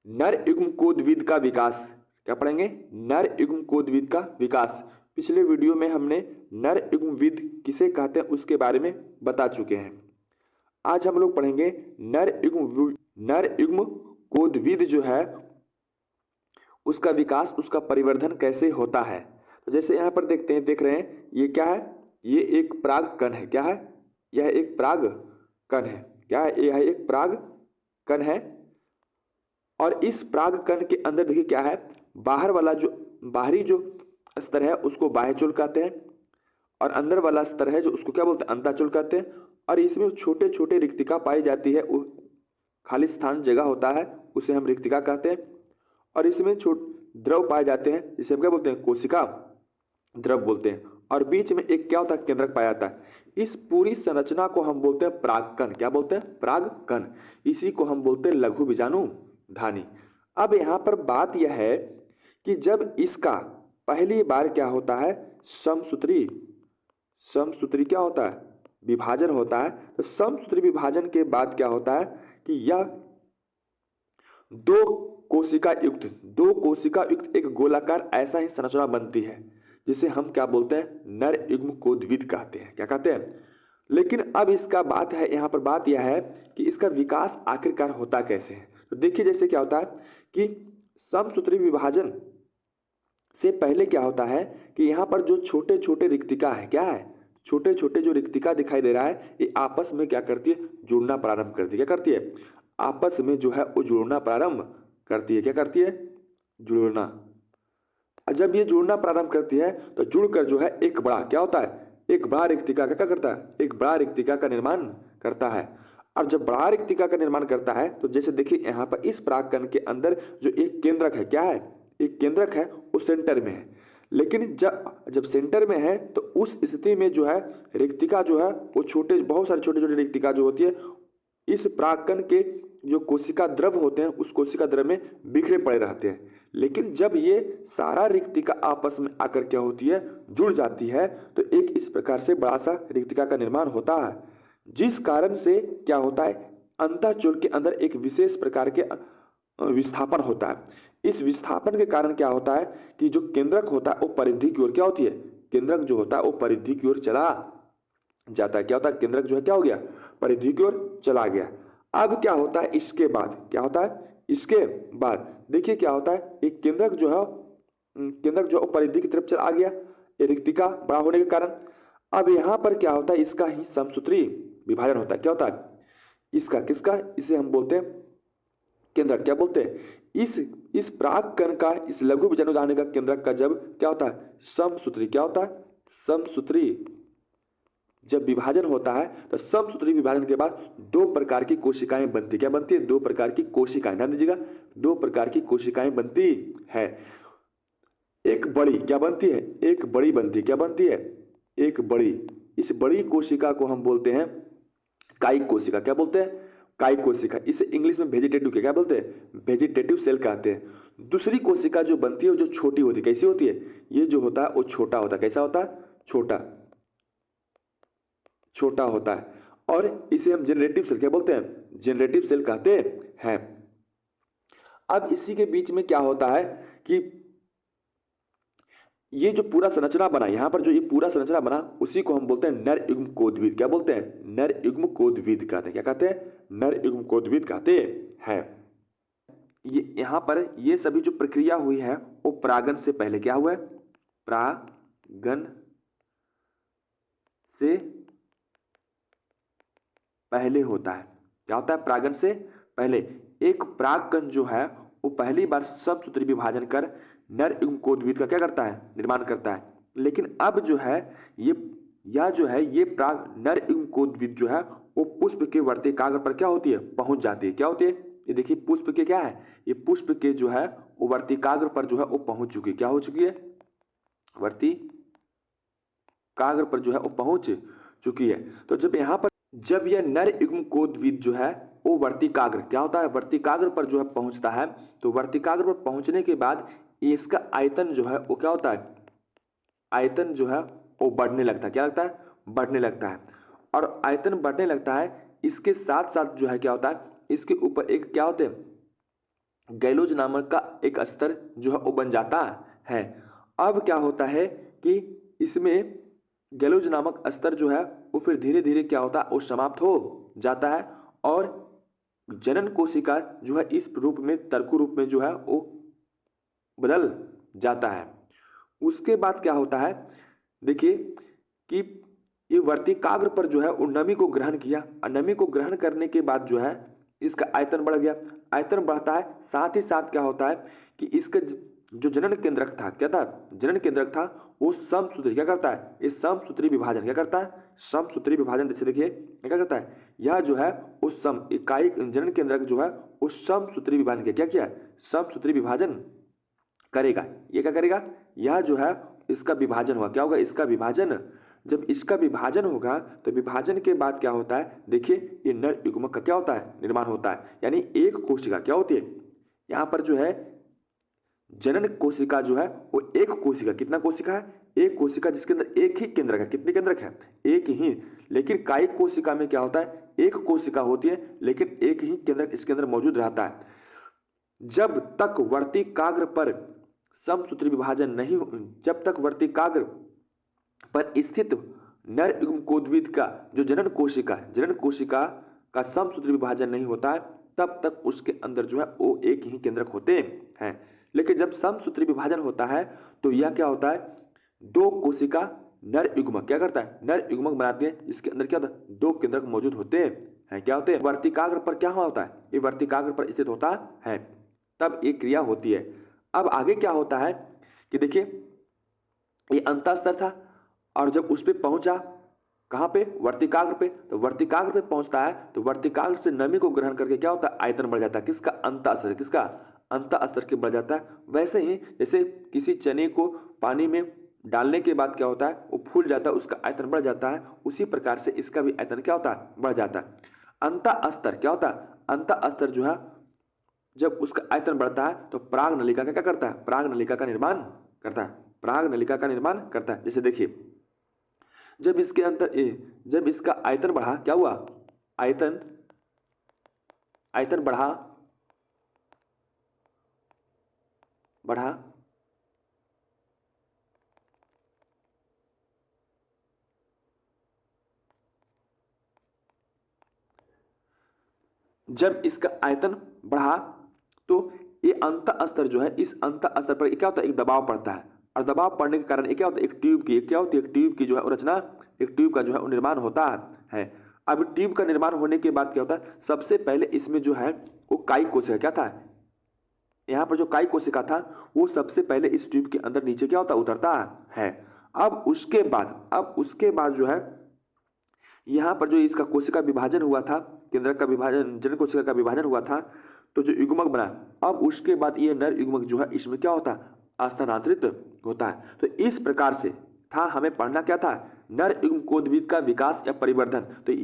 नर युग्म कोद्विद का विकास। क्या पढ़ेंगे? नर युग्म कोद्विद का विकास। पिछले वीडियो में हमने नर युग्मविद किसे कहते हैं उसके बारे में बता चुके हैं। आज हम लोग पढ़ेंगे नर युग्म कोद्विद जो है उसका विकास, उसका परिवर्धन कैसे होता है। तो जैसे यहाँ पर देख रहे हैं, ये क्या है? ये एक पराग कण है। क्या है? यह एक पराग कण है। क्या है? यह एक पराग कण है। और इस पराग कण के अंदर देखिए क्या है, बाहर वाला जो बाहरी जो स्तर है उसको बाह्यचोल कहते हैं, और अंदर वाला स्तर है जो उसको क्या बोलते हैं? अंताचोल कहते हैं। और इसमें छोटे छोटे रिक्तिका पाई जाती है, खाली स्थान जगह होता है, उसे हम रिक्तिका कहते हैं। और इसमें द्रव पाए जाते हैं जिसे हम क्या बोलते हैं? कोशिका द्रव बोलते हैं। और बीच में एक क्या होता है? केंद्रक पाया जाता है। इस पूरी संरचना को हम बोलते हैं परागकण। क्या बोलते हैं? परागकण। इसी को हम बोलते हैं लघु बीजाणुधानी। अब यहाँ पर बात यह है कि जब इसका पहली बार क्या होता है? समसूत्री क्या होता है? विभाजन होता है। तो समसूत्री विभाजन के बाद क्या होता है कि यह दो कोशिका युक्त एक गोलाकार ऐसा ही संरचना बनती है जिसे हम क्या बोलते हैं? नर युग्म कोद्विद कहते हैं। क्या कहते हैं? लेकिन अब इसका बात है, यहाँ पर बात यह है कि इसका विकास आखिरकार होता कैसे है। तो देखिए जैसे क्या होता है कि समसूत्री विभाजन से पहले क्या होता है कि यहाँ पर जो छोटे छोटे रिक्तिका है, क्या है? छोटे छोटे जो रिक्तिका दिखाई दे रहा है, ये आपस में क्या करती है? जुड़ना प्रारंभ करती है। क्या करती है? आपस में जो है वो जुड़ना प्रारंभ करती है। क्या करती है? जुड़ना। जब ये जुड़ना प्रारंभ करती है तो जुड़कर जो है एक बड़ा क्या होता है? एक बड़ा रिक्तिका का क्या करता है? एक बड़ा रिक्तिका का निर्माण करता है। और जब बड़ा रिक्तिका का निर्माण करता है तो जैसे देखिए यहाँ पर इस परागकण के अंदर जो एक केंद्रक है, क्या है? एक केंद्रक है, वो सेंटर में है। लेकिन जब सेंटर में है तो उस स्थिति में जो है रिक्तिका जो है वो बहुत सारे छोटे छोटे रिक्तिका जो होती है इस परागकण के जो कोशिका द्रव होते हैं उस कोशिका द्रव में बिखरे पड़े रहते हैं। लेकिन जब ये सारा रिक्तिका आपस में आकर क्या होती है? जुड़ जाती है, तो एक इस प्रकार से बड़ा सा रिक्तिका का निर्माण होता है, जिस कारण से क्या होता है? अंतःचूल के अंदर एक विशेष प्रकार के विस्थापन होता है। इस विस्थापन के कारण क्या होता है कि जो केंद्रक होता है वो परिधि की ओर क्या होती है? केंद्रक जो होता है वो परिधि की ओर चला जाता है। क्या होता है? केंद्रक जो है क्या हो गया? परिधि की ओर चला गया। अब क्या होता है? इसके बाद क्या होता है? इसके बाद देखिए क्या होता है, एक केंद्रक जो है परिधि की तरफ चला गया, ये रिक्तिका बड़ा होने के कारण। अब यहाँ पर क्या होता है? इसका ही समसूत्री विभाजन होता है। क्या होता है? इसका किसका? इसे हम बोलते हैं केंद्रक। क्या बोलते हैं? इस परागकण का, इस लघु बीजाणुधानी का केंद्रक का जब क्या होता है? समसूत्री। क्या होता है? समसूत्री जब विभाजन होता है तो समसूत्री विभाजन के बाद दो प्रकार की कोशिकाएं बनती। क्या बनती है? दो प्रकार की कोशिकाएं। ध्यान दीजिएगा, दो प्रकार की कोशिकाएं बनती है। एक बड़ी क्या बनती है? एक बड़ी बनती। क्या बनती है? एक बड़ी। इस बड़ी कोशिका को हम बोलते हैं कायिक कोशिका। क्या बोलते हैं? कायिक कोशिका। इसे इंग्लिश में वेजिटेटिव क्या बोलते हैं? वेजिटेटिव सेल कहते हैं। दूसरी कोशिका जो बनती है वो जो छोटी होती है, कैसी होती है? ये जो होता है वो छोटा होता है। कैसा होता है? छोटा होता है। और इसे हम जनरेटिव सेल क्या बोलते हैं? जनरेटिव सेल कहते हैं। अब इसी के बीच में क्या होता है कि ये जो पूरा संरचना बना, यहां पर जो ये पूरा संरचना बना उसी को हम बोलते हैं नर युग्म कोद्विद। क्या बोलते हैं? नर युग्म कोद्विद कहते हैं। क्या कहते हैं? नर युग्म कोद्विद कहते हैं। ये यहां पर ये सभी जो प्रक्रिया हुई है वो परागन से पहले क्या हुआ है? परागन से पहले होता है। क्या होता है? परागन से पहले एक परागकण जो है वो पहली बार समसूत्री विभाजन कर नर युग्म कोद्विद का क्या करता है? निर्माण करता है। लेकिन अब जो है ये पराग नर युग्म कोद्विद जो है वो पुष्प के वर्तिकाग्र पर क्या होती है? पहुंच जाती है। क्या होती है? ये देखिए पुष्प के क्या है? ये पुष्प के जो है वो वर्तिकाग्र पर जो है वो पहुंच चुकी है। क्या हो चुकी है? वर्तिकाग्र पर जो है वो पहुंच चुकी है। तो जब यह नर युग्म कोद्विद जो है वो वर्तिकाग्र क्या होता है? वर्तिकाग्र पर जो है पहुंचता है, तो वर्तिकाग्र पर पहुंचने के बाद इसका आयतन जो है वो क्या होता है? आयतन जो है वो बढ़ने लगता है। क्या लगता है? बढ़ने लगता है। और आयतन बढ़ने लगता है, इसके साथ साथ जो है क्या होता है? इसके ऊपर एक क्या होते हैं? गैलोज नामक का एक स्तर जो है वो बन जाता है। अब क्या होता है कि इसमें गैलोज नामक स्तर जो है वो फिर धीरे धीरे क्या होता है वो समाप्त हो जाता है और जनन कोशिका जो है इस रूप में तर्कु रूप में जो है वो बदल जाता है। उसके बाद क्या होता है, देखिए कि ये वर्तिकाग्र पर जो है वो नमी को ग्रहण किया और नमी को ग्रहण करने के बाद जो है इसका आयतन बढ़ गया। आयतन बढ़ता है, साथ ही साथ क्या होता है कि इसका जो जनन केंद्रक था, क्या था, जनन केंद्रक था, वो समसूत्री क्या करता है, ये समसूत्री विभाजन क्या करता है, समसूत्री विभाजन जैसे देखिए क्या करता है, यह जो है वो सम इकाई जनन केंद्रक जो है वो समसूत्री विभाजन क्या किया, समसूत्री विभाजन करेगा। ये क्या करेगा, यह जो है इसका विभाजन हुआ, क्या होगा, इसका विभाजन। जब इसका विभाजन होगा तो विभाजन के बाद क्या होता है, देखिए ये नर युग्मक का क्या होता है, निर्माण होता है। यानी एक कोशिका क्या होती है, यहाँ पर जो है जनन कोशिका जो है वो एक कोशिका, कितना कोशिका है, एक कोशिका जिसके अंदर एक ही केंद्रक है। कितने केंद्रक है, एक ही। लेकिन कायिक कोशिका में क्या होता है, एक कोशिका होती है लेकिन एक ही केंद्रक इसके अंदर मौजूद रहता है। जब तक वर्तिकाग्र पर समसूत्री विभाजन नहीं, जब तक वर्तिकाग्र पर स्थित नर युग्मकोद्भिद का जो जनन कोशिका का समसूत्री विभाजन नहीं होता है, तब तक उसके अंदर जो है वो एक ही केंद्रक होते हैं। लेकिन जब समसूत्री विभाजन होता है तो यह क्या होता है, दो कोशिका नर युग्मक क्या करता है, नर युग्मक बनाते हैं, इसके अंदर क्या होता है, दो केंद्रक मौजूद होते हैं। क्या होते हैं, वर्तिकाग्र पर क्या होता है, ये वर्तिकाग्र पर स्थित होता है, तब एक क्रिया होती है। अब आगे क्या होता है कि देखिए ये अंतःस्तर था और जब उस पे पहुंचा, कहाँ पे, वर्तिकाग्र पे, तो वर्तिकाग्र पे पहुंचता है तो वर्तिकाग्र से नमी को ग्रहण करके क्या होता है, आयतन बढ़ जाता है, किसका, अंतःस्तर, किसका, अंतःस्तर के बढ़ जाता है। वैसे ही जैसे किसी चने को पानी में डालने के बाद क्या होता है, वो फूल जाता है, उसका आयतन बढ़ जाता है, उसी प्रकार से इसका भी आयतन क्या होता है, बढ़ जाता है। अंतःस्तर क्या होता है, अंतःस्तर जो है जब उसका आयतन बढ़ता है तो प्राग नलिका का क्या करता है, प्राग नलिका का निर्माण करता है, प्राग नलिका का निर्माण करता है। जैसे देखिए जब इसके अंदर जब इसका आयतन बढ़ा, क्या हुआ, आयतन बढ़ा जब इसका आयतन बढ़ा तो ये अंतःस्तर जो है, इस अंतःस्तर पर क्या होता है, एक दबाव पड़ता है और दबाव पड़ने के कारण ये क्या होता है, एक ट्यूब की क्या होती है, एक ट्यूब की जो है रचना, एक ट्यूब का जो है निर्माण होता है। अब ट्यूब का निर्माण होने के बाद क्या होता है, सबसे पहले इसमें जो है वो कायिक कोशिका क्या था, यहाँ पर जो कायिक कोशिका था वो सबसे पहले इस ट्यूब के अंदर नीचे क्या होता है, उतरता है। अब उसके बाद जो है यहाँ पर जो इसका कोशिका विभाजन हुआ था, केंद्रक का विभाजन, जनन कोशिका का विभाजन हुआ था, तो जो युग्मक बना, अब उसके बाद ये नर युग्मक जो है इसमें क्या होता है, स्थानांतरित होता है। तो इस प्रकार से था, हमें पढ़ना क्या था, नर युग्मकोद्भिद का विकास या परिवर्धन। तो ये